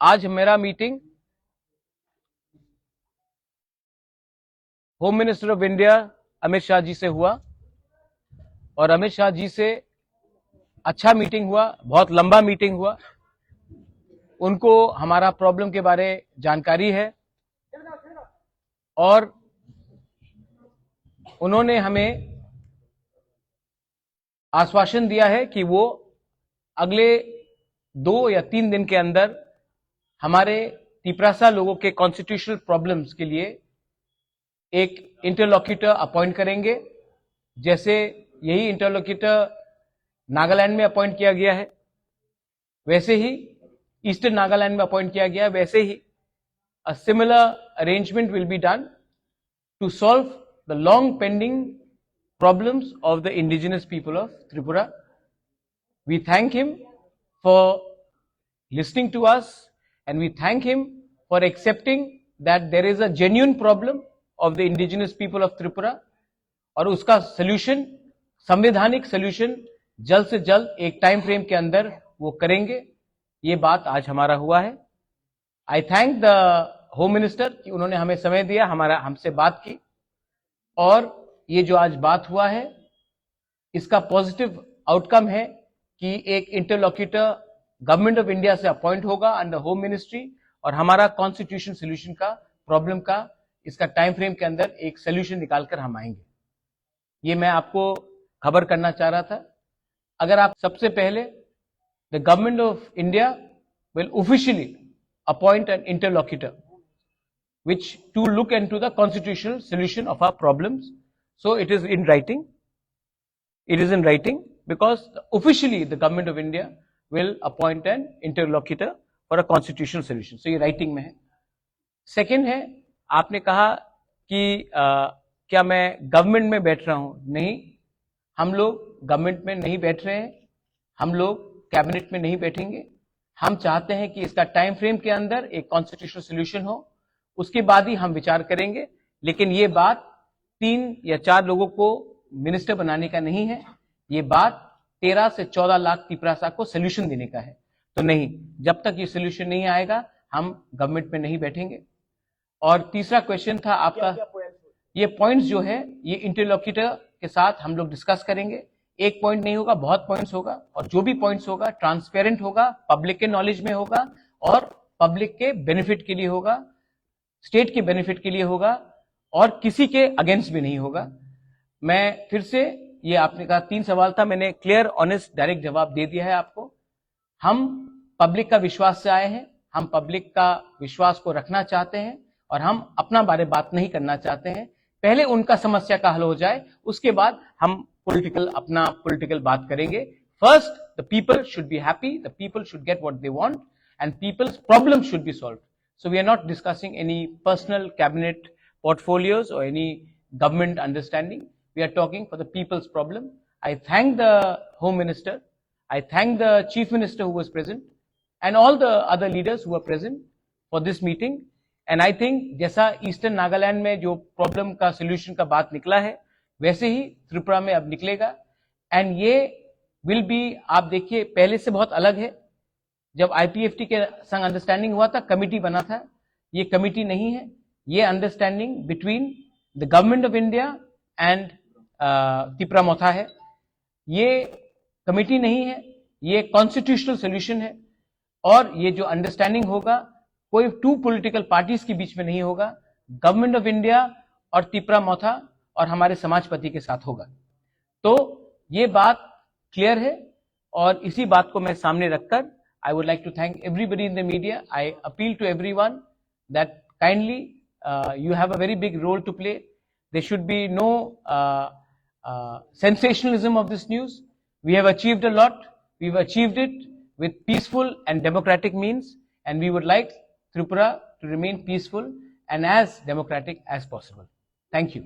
आज मेरा meeting home minister of India Amit Shah ji से हुआ और अमित शाह जी से अच्छा मीटिंग हुआ, बहुत लंबा मीटिंग हुआ। उनको हमारा प्रॉब्लम के बारे जानकारी है और उन्होंने हमें आश्वासन दिया है कि वो अगले 2 या 3 दिन के अंदर हमारे तिपरासा लोगों के कॉन्स्टिट्यूशनल प्रॉब्लम्स के लिए एक इंटरलॉक्यूटर अपॉइंट करेंगे। जैसे यही इंटरलॉक्यूटर नागालैंड में अपॉइंट किया गया है, वैसे ही ईस्टर्न नागालैंड में अपॉइंट किया गया है, वैसे ही a similar arrangement will be done to solve the long pending problems of the indigenous people of Tripura. We thank him for listening to us and we thank him for accepting that there is a genuine problem of the indigenous people of Tripura और उसका solution, संवैधानिक solution जल्द से जल्द एक time frame के अंदर वो करेंगे। ये बात आज हमारा हुआ है। आई थैंक द होम मिनिस्टर कि उन्होंने हमें समय दिया, हमसे बात की और ये जो आज बात हुआ है इसका पॉजिटिव आउटकम है कि एक इंटरलॉक्यूटर गवर्नमेंट ऑफ इंडिया से अपॉइंट होगा अंडर होम मिनिस्ट्री और हमारा कॉन्स्टिट्यूशन सोल्यूशन का प्रॉब्लम का इसका टाइम फ्रेम के अंदर एक सोल्यूशन निकालकर हम आएंगे। ये मैं आपको खबर करना चाह रहा था। अगर आप सबसे पहले the government of India will officially appoint an interlocutor which to look into the constitutional solution of our problems. So it is in writing. It is in writing because officially the government of India will appoint an interlocutor for a constitutional solution. So ये writing में है। Second है, आपने कहा कि क्या मैं government में बैठ रहा हूं? नहीं, हम लोग गवर्नमेंट में नहीं बैठ रहे हैं, हम लोग कैबिनेट में नहीं बैठेंगे। हम चाहते हैं कि इसका टाइम फ्रेम के अंदर एक कॉन्स्टिट्यूशनल सोल्यूशन हो, उसके बाद ही हम विचार करेंगे। लेकिन ये बात 3 या 4 लोगों को मिनिस्टर बनाने का नहीं है, ये बात 13 से 14 लाख तिपरासा को सोल्यूशन देने का है। तो नहीं, जब तक ये सोल्यूशन नहीं आएगा हम गवर्नमेंट में नहीं बैठेंगे। और तीसरा क्वेश्चन था आपका, ये पॉइंट्स जो है ये इंटरलॉक्यूटर के साथ हम लोग डिस्कस करेंगे। एक पॉइंट नहीं होगा, बहुत पॉइंट्स होगा और जो भी पॉइंट्स होगा ट्रांसपेरेंट होगा, पब्लिक के नॉलेज में होगा और पब्लिक के बेनिफिट के लिए होगा, स्टेट के बेनिफिट के लिए होगा और किसी के अगेंस्ट भी नहीं होगा। मैं फिर से, ये आपने कहा 3 सवाल था, मैंने क्लियर ऑनेस्ट डायरेक्ट जवाब दे दिया है आपको। हम पब्लिक का विश्वास से आए हैं, हम पब्लिक का विश्वास को रखना चाहते हैं और हम अपना बारे बात नहीं करना चाहते हैं। पहले उनका समस्या का हल हो जाए, उसके बाद हम अपना पॉलिटिकल बात करेंगे। First the people should be happy, the people should get what they want and people's problem should be solved. So we are not discussing any personal cabinet portfolios or any government understanding. We are talking for the people's problem. I thank the Home Minister, I thank the Chief Minister who was present and all the other leaders who were present for this meeting. And I think जैसा eastern Nagaland में जो problem का solution का बात निकला है, वैसे ही त्रिपुरा में अब निकलेगा। एंड ये विल बी, आप देखिए पहले से बहुत अलग है। जब IPFT के संग अंडरस्टैंडिंग हुआ था, कमिटी बना था, ये कमिटी नहीं है, ये understanding between the government of India and Tripura Motha है। ये कमिटी नहीं है, ये कॉन्स्टिट्यूशनल सोल्यूशन है और ये जो अंडरस्टैंडिंग होगा कोई 2 पॉलिटिकल पार्टीज के बीच में नहीं होगा, गवर्नमेंट ऑफ इंडिया और त्रिपुरा मोथा और हमारे समाजपति के साथ होगा। तो ये बात क्लियर है और इसी बात को मैं सामने रखकर I would like to thank everybody in the media. I appeal to everyone that kindly you have a very big role to play. There should be no sensationalism of this news. We have achieved a lot. We've achieved it with peaceful and democratic means, and we would like Tripura to remain peaceful and as democratic as possible. Thank you.